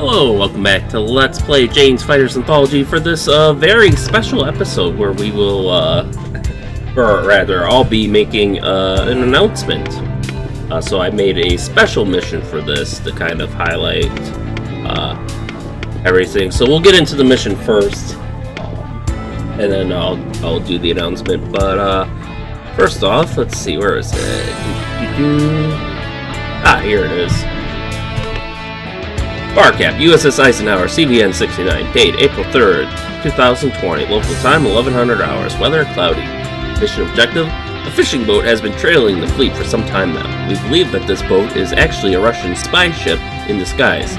Hello, welcome back to Let's Play Jane's Fighters Anthology for this very special episode where we will, or rather, I'll be making an announcement. So I made a special mission for this to kind of highlight everything. So we'll get into the mission first, and then I'll do the announcement. But first off, let's see, where is it? Ah, here it is. Barcap, USS Eisenhower, CVN 69, date April 3rd, 2020, local time 1100 hours, weather cloudy. Mission objective: a fishing boat has been trailing the fleet for some time now. We believe that this boat is actually a Russian spy ship in disguise.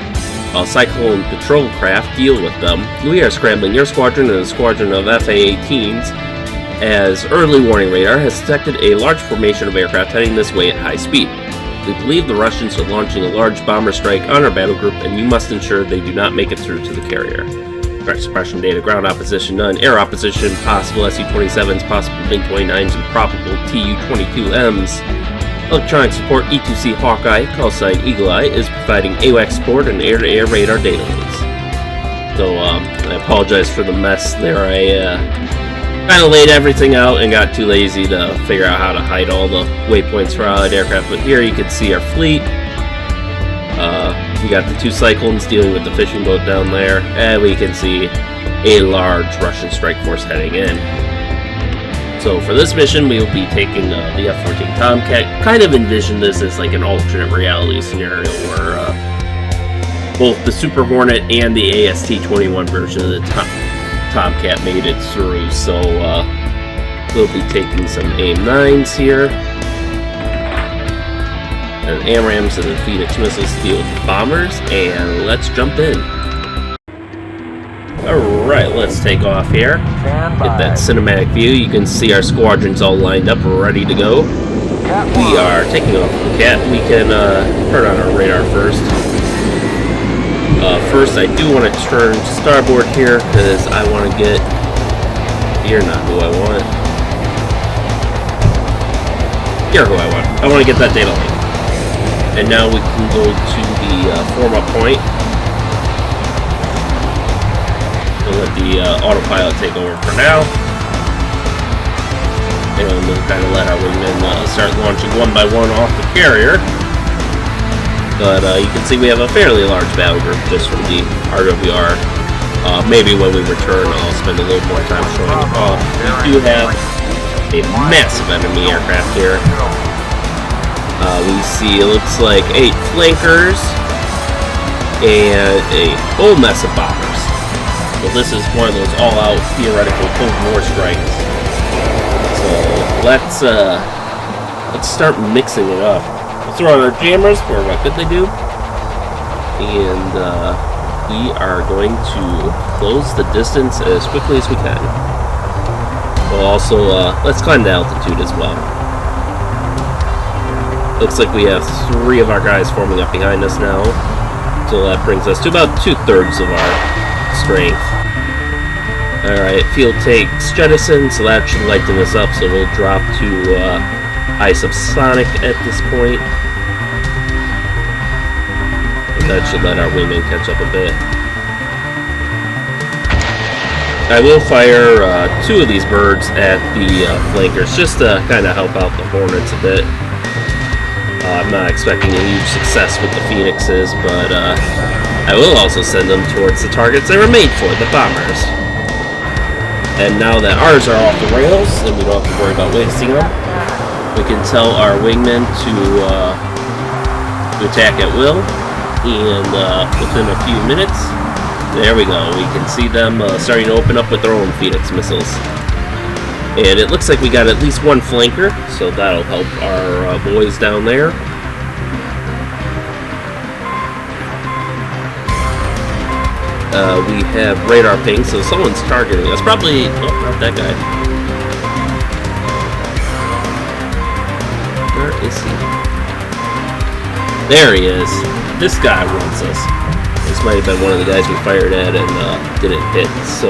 While Cyclone patrol craft deal with them, we are scrambling your squadron and a squadron of FA-18s as early warning radar has detected a large formation of aircraft heading this way at high speed. We believe the Russians are launching a large bomber strike on our battle group, and you must ensure they do not make it through to the carrier. Threat suppression data: ground opposition none, air opposition possible SU-27s, possible MiG-29s, and probable Tu-22Ms. Electronic support: E2C Hawkeye, call sign Eagle Eye, is providing AWACS support and air-to-air radar data links. So I apologize for the mess there. I kind of laid everything out and got too lazy to figure out how to hide all the waypoints for allied aircraft, but here you can see our fleet. We got the two Cyclones dealing with the fishing boat down there, and we can see a large Russian strike force heading in. So for this mission, we will be taking the F-14 Tomcat. Kind of envision this as like an alternate reality scenario where both the Super Hornet and the AST-21 version of the Tomcat made it through, so we'll be taking some AIM-9s here, and AMRAAMs and the Phoenix missiles to deal with the bombers, and let's jump in. Alright, let's take off here. Get that cinematic view. You can see our squadrons all lined up, ready to go. We are taking off the Cat. We can turn on our radar first. First, I do want to turn to starboard here, because I want to get... You're not who I want. You're who I want. I want to get that data link. And now we can go to the form-up point. We'll let the autopilot take over for now. And we'll kind of let our wingmen start launching one by one off the carrier. But you can see we have a fairly large battle group just from the RWR. Maybe when we return, I'll spend a little more time showing it off. We do have a massive enemy aircraft here. We see, it looks like 8 flankers and a whole mess of bombers. So this is one of those all-out theoretical Cold War strikes. So let's start mixing it up. We'll throw on our jammers for what good they do, and we are going to close the distance as quickly as we can. We'll also, let's climb the altitude as well. Looks like we have 3 of our guys forming up behind us now, so that brings us to about 2/3 of our strength. Alright, fuel tanks jettisoned, so that should lighten us up, so we'll drop to high subsonic at this point. And that should let our wingmen catch up a bit. I will fire 2 of these birds at the flankers, just to kind of help out the Hornets a bit. I'm not expecting a huge success with the Phoenixes, but I will also send them towards the targets they were made for, the bombers. And now that ours are off the rails, and we don't have to worry about wasting them, we can tell our wingmen to attack at will, and within a few minutes, there we go, we can see them starting to open up with their own Phoenix missiles. And it looks like we got at least one flanker, so that'll help our boys down there. We have radar ping, so someone's targeting us. Probably, oh, not that guy. Where is he? There he is. This guy wants us. This might have been one of the guys we fired at and didn't hit, so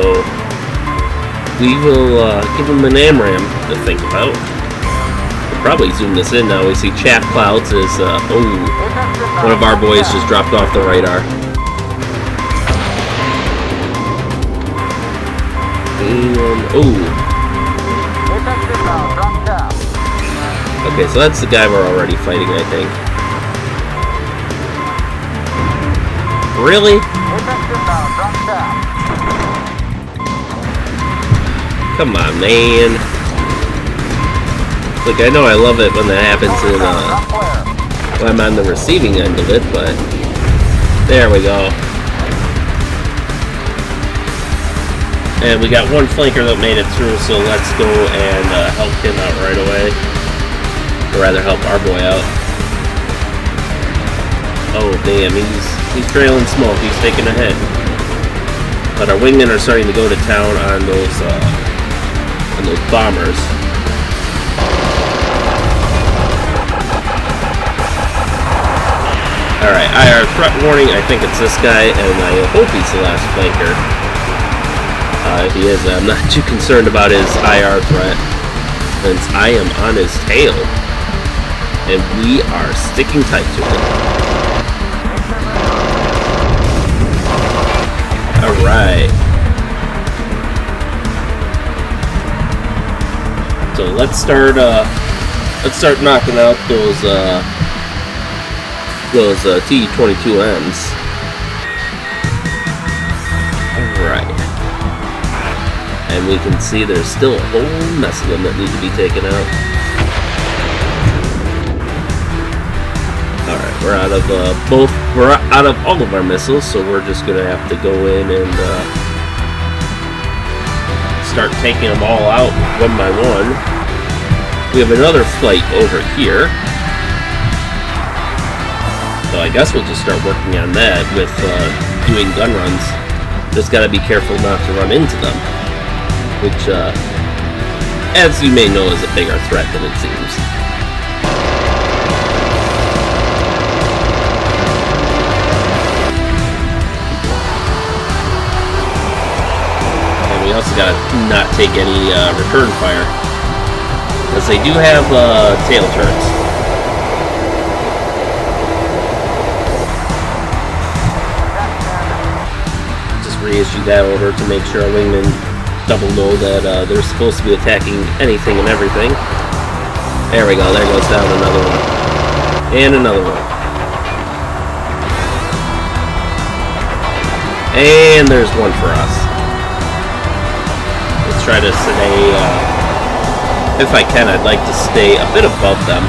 we will give him an AMRAAM to think about. We'll probably zoom this in now. We see chaff clouds as, oh, one of our boys just dropped off the radar. And, ooh. Okay, so that's the guy we're already fighting, I think. Really? Come on, man. Look, I know I love it when that happens in, when I'm on the receiving end of it, but there we go. And we got one flanker that made it through, so let's go and help him out right away. Or rather, help our boy out. Oh, damn, he's trailing smoke. He's taking a hit. But our wingmen are starting to go to town on those bombers. Alright, IR threat warning. I think it's this guy, and I hope he's the last flanker. If he is, I'm not too concerned about his IR threat, since I am on his tail. And we are sticking tight to it. Alright. So let's start knocking out those T-22Ms. Alright. And we can see there's still a whole mess of them that need to be taken out. Alright, we're out of all of our missiles, so we're just gonna have to go in and start taking them all out one by one. We have another flight over here. So I guess we'll just start working on that with doing gun runs. Just gotta be careful not to run into them, which, as you may know, is a bigger threat than it seems. And we also gotta not take any return fire, because they do have tail turrets. Reissue that order to make sure our wingmen double know that they're supposed to be attacking anything and everything. There we go, there goes down another one. And another one. And there's one for us. Let's try to stay, if I can, I'd like to stay a bit above them.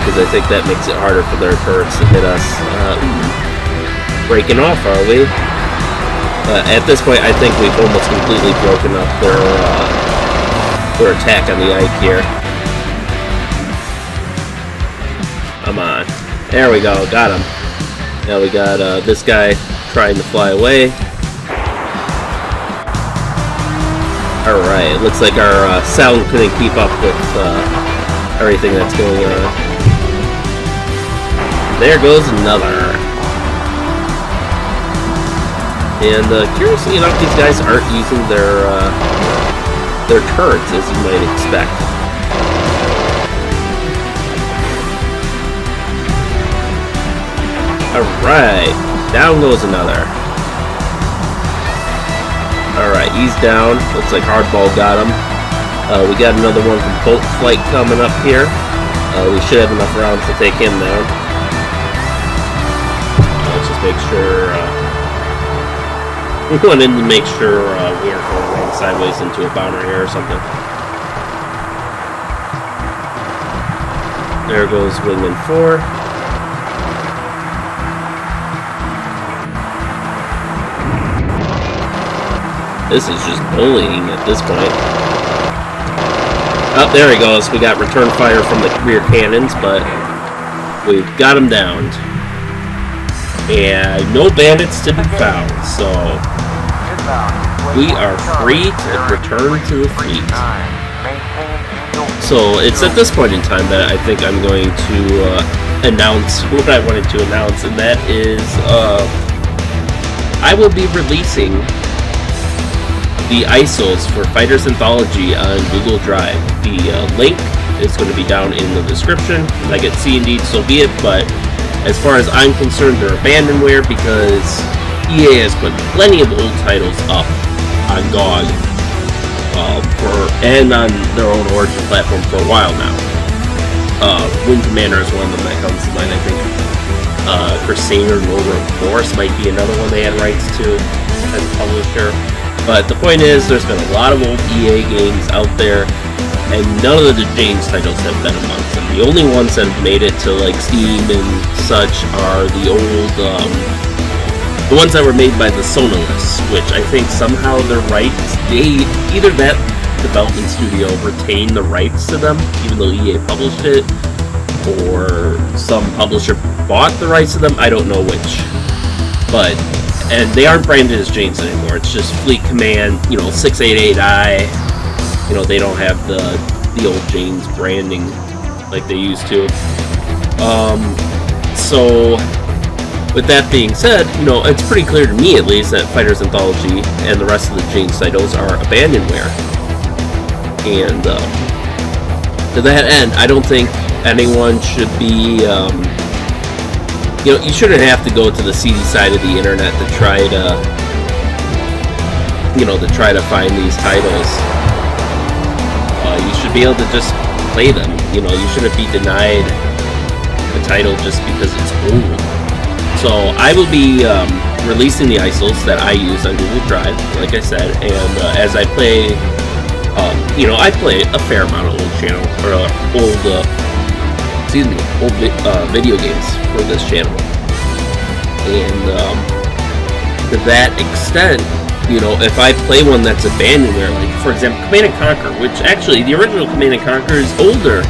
Because I think that makes it harder for their turrets to hit us. Breaking off, are we? At this point, I think we've almost completely broken up their attack on the Ike here. Come on. There we go, got him. Now we got this guy trying to fly away. Alright, it looks like our sound couldn't keep up with everything that's going on. There goes another. And curiously enough, these guys aren't using their turrets as you might expect. Alright, down goes another. Alright, he's down. Looks like Hardball got him. We got another one from Bolt Flight coming up here. We should have enough rounds to take him down. Let's just make sure... we wanted to make sure we aren't going sideways into a bomber here or something. There goes Wingman 4. This is just bullying at this point. Oh, there he goes. We got return fire from the rear cannons, but we've got him downed. And no bandits to be found, so we are free to return to the fleet. So it's at this point in time that I think I'm going to announce what I wanted to announce, and that is I will be releasing the ISOs for Fighters Anthology on Google Drive. The link is going to be down in the description. If I get C&D, so be it, but as far as I'm concerned, they're abandonware because EA has put plenty of old titles up on GOG and on their own Origin platform for a while now. Wind Commander is one of them that comes to mind, I think. Crusader Lower Force might be another one they had rights to as a publisher. But the point is, there's been a lot of old EA games out there, and none of the James titles have been amongst them. The only ones that have made it to like Steam and such are the old, the ones that were made by the Sonalists, which I think somehow their rights, either that development studio retained the rights to them, even though EA published it, or some publisher bought the rights to them. I don't know which. But, and they aren't branded as Janes anymore. It's just Fleet Command, 688i. They don't have the old Janes branding like they used to. So, with that being said, it's pretty clear to me at least that Fighters Anthology and the rest of the Janes titles are abandonware. And to that end, I don't think anyone should be, you shouldn't have to go to the seedy side of the internet to try to find these titles. You should be able to just play them. You shouldn't be denied a title just because it's old. So I will be releasing the ISOs that I use on Google Drive, like I said, and as I play, I play a fair amount of old video games for this channel, and to that extent, if I play one that's abandonware, like for example Command & Conquer, which actually the original Command & Conquer is older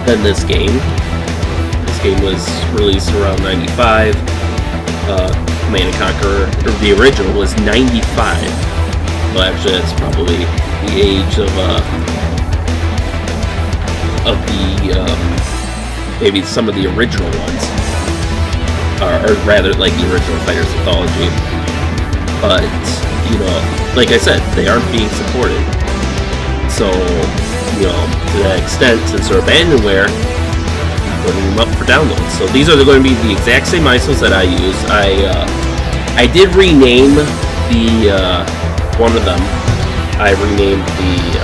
than this game. This game was released around 95. Command & Conquer, or the original, was 95. Well, actually, that's probably the age of maybe some of the original ones, or rather, like the original Fighters Anthology. But like I said, they aren't being supported. So, to that extent, since they're abandonware, putting them up for download. So these are going to be the exact same ISOs that I use. I did rename one of them. I renamed the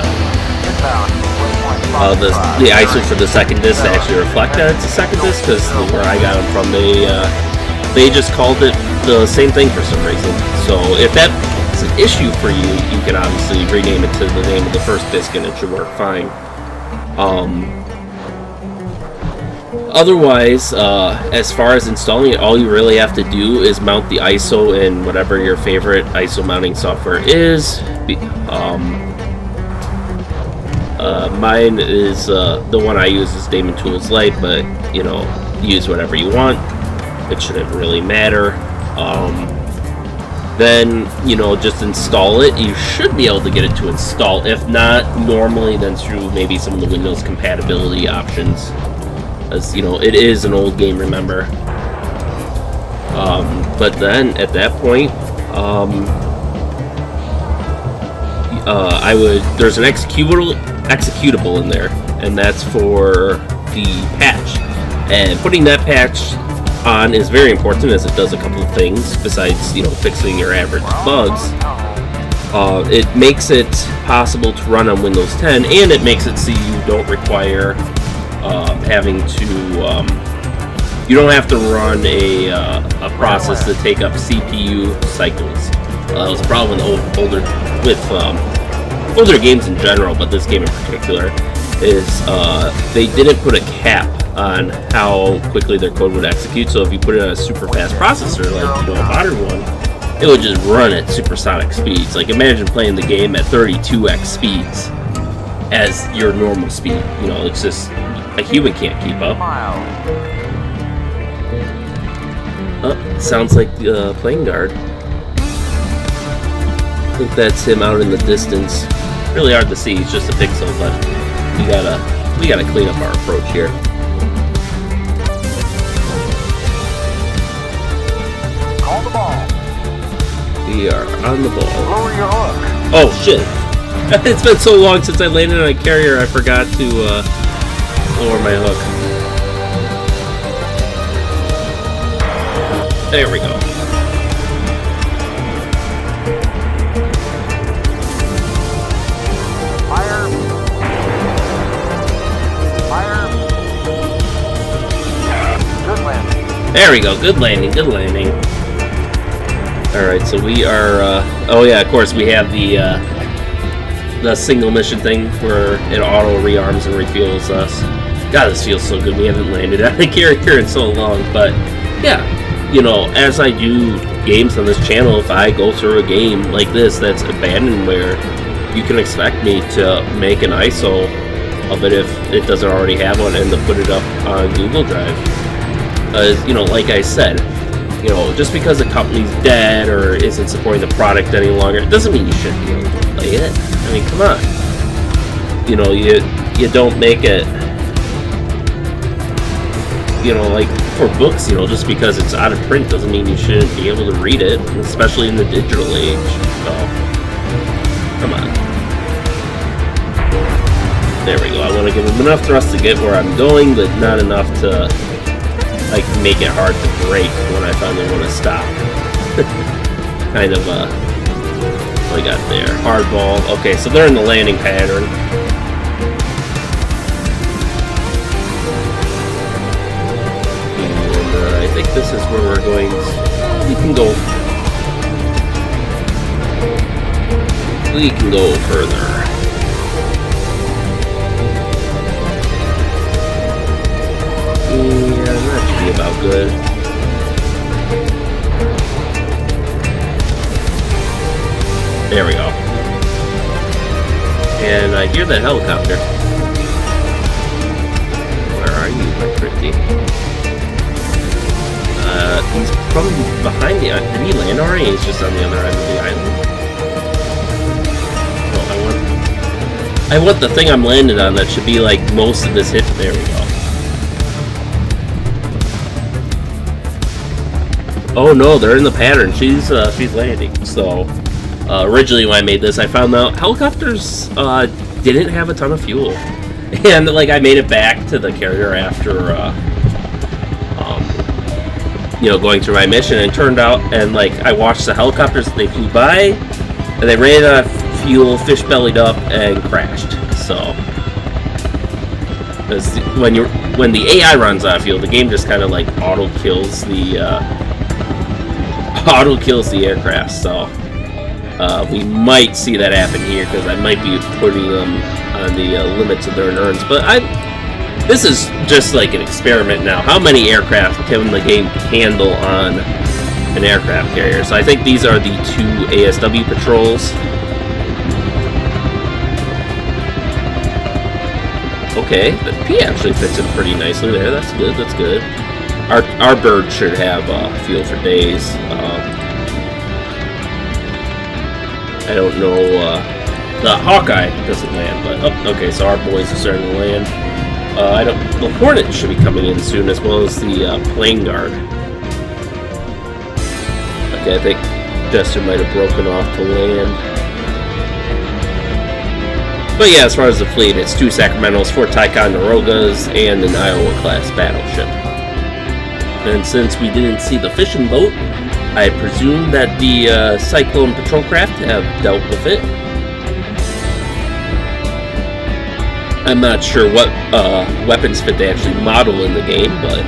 ISO for the second disc to actually reflect that it's a second disc, because where I got them from, they just called it the same thing for some reason. So if that's an issue for you, you can obviously rename it to the name of the first disc and it should work fine. Otherwise, as far as installing it, all you really have to do is mount the ISO in whatever your favorite ISO mounting software is. Mine is, the one I use is Daemon Tools Lite, but, use whatever you want. It shouldn't really matter. Then, just install it. You should be able to get it to install. If not, normally, then through maybe some of the Windows compatibility options. As it is an old game, remember. But then at that point, there's an executable in there, and that's for the patch. And putting that patch on is very important, as it does a couple of things besides fixing your average bugs. It makes it possible to run on Windows 10, and it makes it so you don't require you don't have to run a process to take up CPU cycles. That was a problem with older games in general, but this game in particular is they didn't put a cap on how quickly their code would execute. So if you put it on a super fast processor, like a modern one, it would just run at supersonic speeds. Like imagine playing the game at 32x speeds as your normal speed. It's just a human can't keep up. Sounds like the plane guard. I think that's him out in the distance. Really hard to see. He's just a pixel, but we gotta clean up our approach here. Call the ball. We are on the ball. Lower your hook. Oh shit! It's been so long since I landed on a carrier, I forgot to lower my hook. There we go. There we go. Good landing. Good landing. Alright, so we are... oh yeah, of course, we have the single mission thing where it auto rearms and refuels us. God, this feels so good. We haven't landed on a character in so long, but yeah, you know, as I do games on this channel, if I go through a game like this that's abandonware, you can expect me to make an ISO of it if it doesn't already have one and to put it up on Google Drive. You know, like I said, you know, just because a company's dead or isn't supporting the product any longer, it doesn't mean you shouldn't be able to play it. I mean, come on. You know, you don't make it, you know, like for books, you know, just because it's out of print doesn't mean you shouldn't be able to read it, especially in the digital age. So, come on. There we go. I want to give them enough thrust to get where I'm going, but not enough to, like, make it hard to brake when I finally want to stop. Kind of, what we got there? Hardball. Okay, so they're in the landing pattern. And I think this is where we're going. We can go further. Yeah, that should be about good. There we go. And I hear that helicopter. Where are you, my pretty? He's probably behind the island. Did he land already? He's just on the other end of the island. Oh, I want the thing I'm landed on that should be like most of this hit. There we go. Oh no, they're in the pattern. She's landing. So originally when I made this, I found out helicopters didn't have a ton of fuel, and like I made it back to the carrier after you know, going through my mission, and it turned out, and like I watched the helicopters, they flew by, and they ran out of fuel, fish bellied up, and crashed. So when the AI runs out of fuel, the game just kind of like auto kills the aircraft. So we might see that happen here because I might be putting them on the limits of their endurance. But this is just like an experiment now. How many aircraft can the game handle on an aircraft carrier? So I think these are the 2 ASW patrols. Okay, the P actually fits in pretty nicely there. That's good. That's good. Our bird should have fuel for days. I don't know. The Hawkeye doesn't land, but oh, okay. So our boys are starting to land. The Hornet should be coming in soon, as well as the Plane Guard. Okay, I think Jester might have broken off to land. But yeah, as far as the fleet, it's 2 Sacramentos, 4 Ticonderogas, and an Iowa-class battleship. And since we didn't see the fishing boat, I presume that the Cyclone patrol craft have dealt with it. I'm not sure what weapons fit they actually model in the game, but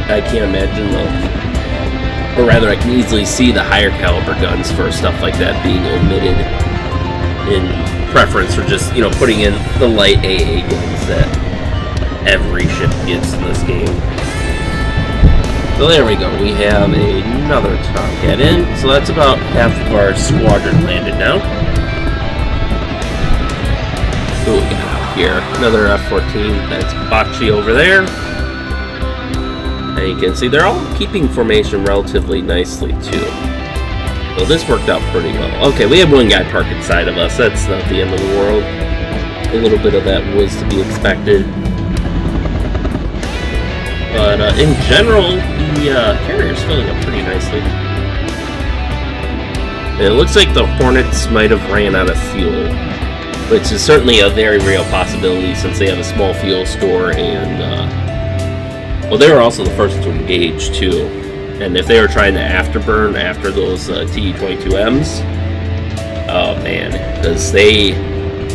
I can't imagine them. Or rather, I can easily see the higher caliber guns for stuff like that being omitted in preference for just, you know, putting in the light AA guns that every ship gets in this game. So there we go. We have another Tomcat in. So that's about half of our squadron landed now. Who we got out here? Another F-14. That's Bocce over there. And you can see they're all keeping formation relatively nicely too. So this worked out pretty well. Okay, we have one guy parked inside of us. That's not the end of the world. A little bit of that was to be expected. But in general, the carrier's filling up pretty nicely. And it looks like the Hornets might have ran out of fuel, which is certainly a very real possibility since they have a small fuel store, and well, they were also the first to engage too. And if they were trying to afterburn after those TE-22Ms, oh man, because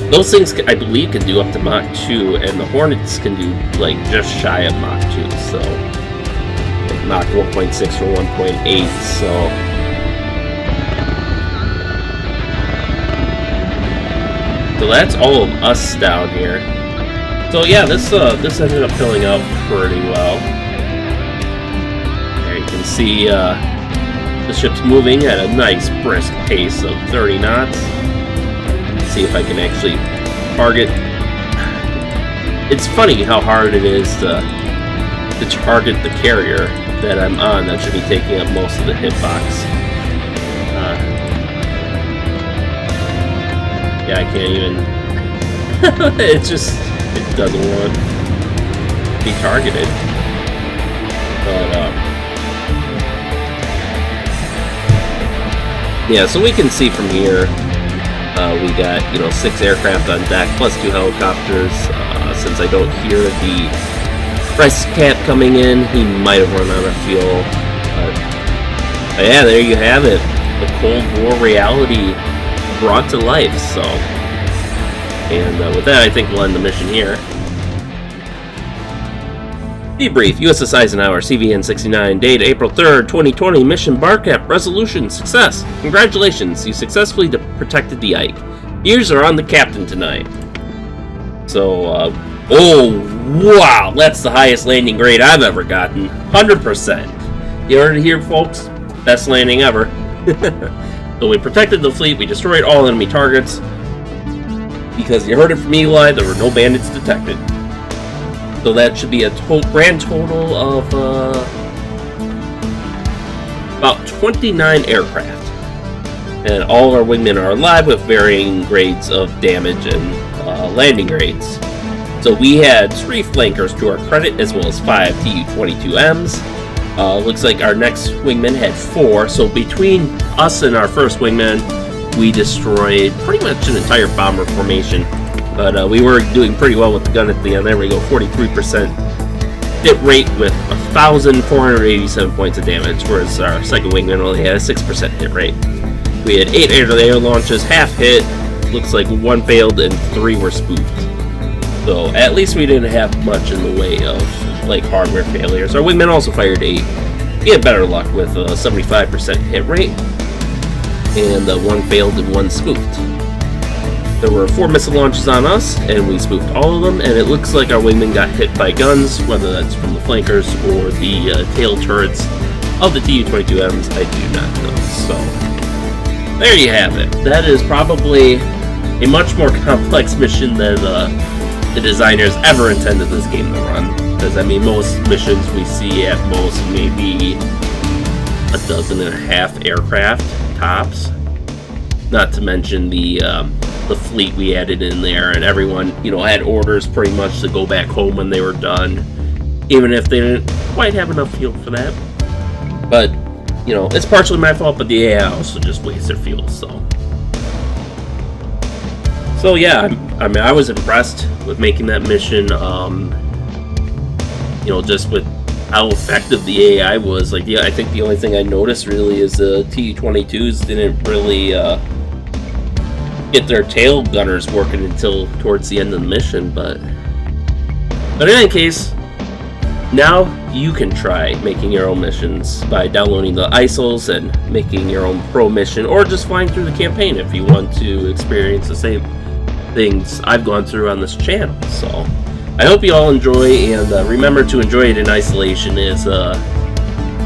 those things I believe can do up to Mach 2, and the Hornets can do like just shy of Mach 2. So Mach 1.6 or 1.8, so... So that's all of us down here. So yeah, this ended up filling up pretty well. There you can see the ship's moving at a nice brisk pace of 30 knots. Let's see if I can actually target. It's funny how hard it is to target the carrier that I'm on. That should be taking up most of the hitbox. Yeah, I can't even. it doesn't want to be targeted. But yeah, so we can see from here. We got 6 aircraft on deck plus 2 helicopters. Since I don't hear the price cap coming in, he might have run out of fuel. But yeah, there you have it. The Cold War reality brought to life. So, and with that, I think we'll end the mission here. Debrief, USS Eisenhower, CVN-69, date April 3rd, 2020, mission BARCAP, resolution, success. Congratulations, you successfully protected the Ike. Ears are on the captain tonight. So, oh, wow, that's the highest landing grade I've ever gotten. 100%. You heard it here, folks? Best landing ever. So we protected the fleet, we destroyed all enemy targets. Because you heard it from Eli, there were no bandits detected. So that should be a grand total of about 29 aircraft. And all of our wingmen are alive with varying grades of damage and landing grades. So we had 3 flankers to our credit, as well as 5 Tu-22Ms. Looks like our next wingman had 4, so between us and our first wingman, we destroyed pretty much an entire bomber formation. But we were doing pretty well with the gun at the end. There we go, 43% hit rate with 1,487 points of damage, whereas our second wingman only had a 6% hit rate. We had 8 air-to-air launches, half hit, looks like 1 failed and 3 were spoofed. So at least we didn't have much in the way of like hardware failures. Our wingman also fired 8. He had better luck with a 75% hit rate, and 1 failed and 1 spoofed. There were 4 missile launches on us, and we spoofed all of them, and it looks like our wingman got hit by guns, whether that's from the flankers or the tail turrets of the Tu-22Ms, I do not know. So, there you have it. That is probably a much more complex mission than the designers ever intended this game to run. Because, I mean, most missions we see at most maybe 12.5 aircraft, tops. Not to mention the fleet we added in there, and everyone, had orders pretty much to go back home when they were done, even if they didn't quite have enough fuel for that. But, it's partially my fault, but the AI also just wastes their fuel, so. So yeah, I mean, I was impressed with making that mission, just with how effective the AI was. Like, yeah, I think the only thing I noticed really is the Tu-22s didn't really, get their tail gunners working until towards the end of the mission, but in any case, now you can try making your own missions by downloading the ISOs and making your own pro mission, or just flying through the campaign if you want to experience the same things I've gone through on this channel. So I hope you all enjoy, and remember to enjoy it in isolation as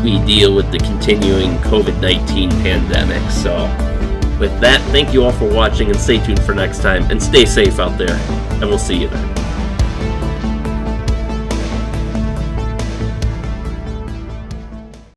we deal with the continuing COVID-19 pandemic. So with that, thank you all for watching, and stay tuned for next time, and stay safe out there, and we'll see you then.